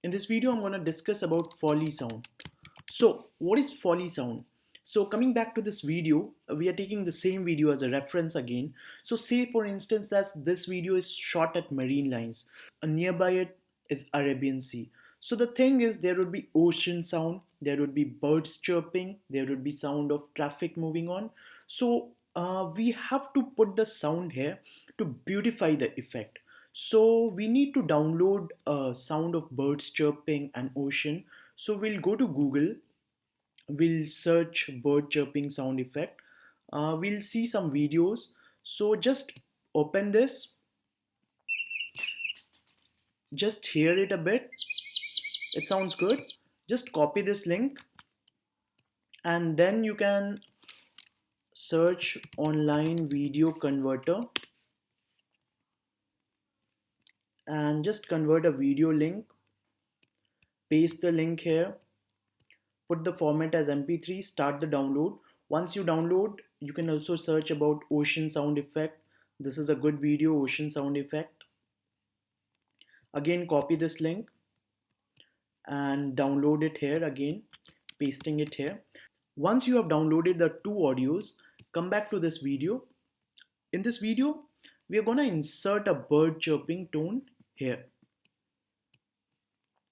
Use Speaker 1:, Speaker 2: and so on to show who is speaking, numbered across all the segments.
Speaker 1: In this video, I'm going to discuss about Foley sound. So, what is Foley sound? So, coming back to this video, we are taking the same video as a reference again. So, say for instance that this video is shot at marine lines. Nearby it is Arabian Sea. So, the thing is, there would be ocean sound, there would be birds chirping, there would be sound of traffic moving on. So, we have to put the sound here to beautify the effect. So we need to download a sound of birds chirping and ocean. So we'll go to Google, we'll search bird chirping sound effect. We'll see some videos. So just open this, just hear it a bit. It sounds good. Just copy this link and then you can search online video converter and just convert a video link. Paste the link here, put the format as MP3, start the download. Once you download, you can also search about ocean sound effect. This is a good video, ocean sound effect. Again, copy this link and download it here again, pasting it here. Once you have downloaded the two audios, come back to this video. In this video, we are going to insert a bird chirping tone here.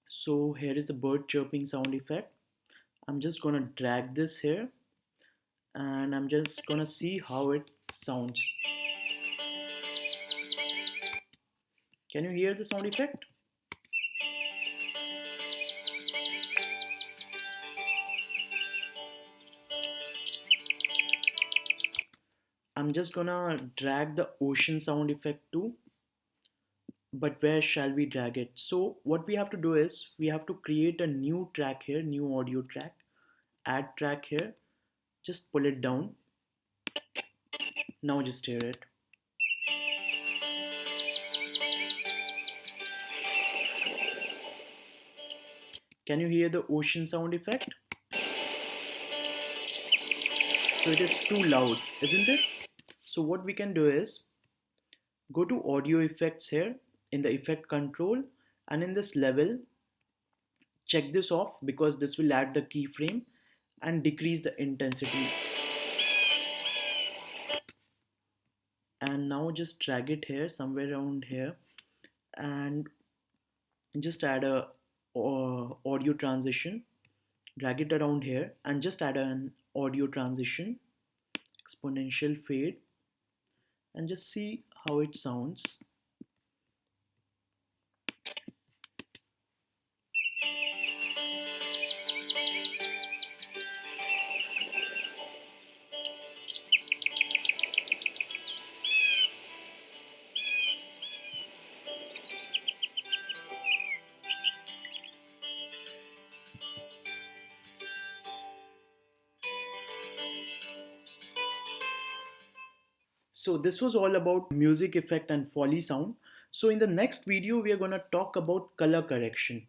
Speaker 1: So here is the bird chirping sound effect. I'm just going to drag this here and I'm just going to see how it sounds. Can you hear the sound effect? I'm just gonna drag the ocean sound effect too, but where shall we drag it? So what we have to do is we have to create a new track here, new audio track, add track here, just pull it down. Now just hear it. Can you hear the ocean sound effect? So it is too loud, isn't it? So what we can do is go to audio effects here in the effect control, and in this level check this off because this will add the keyframe and decrease the intensity. And now just drag it here somewhere around here and just add a audio transition, drag it around here and just add an audio transition, exponential fade, and just see how it sounds. So this was all about music effect and Foley sound. So in the next video, we are going to talk about color correction.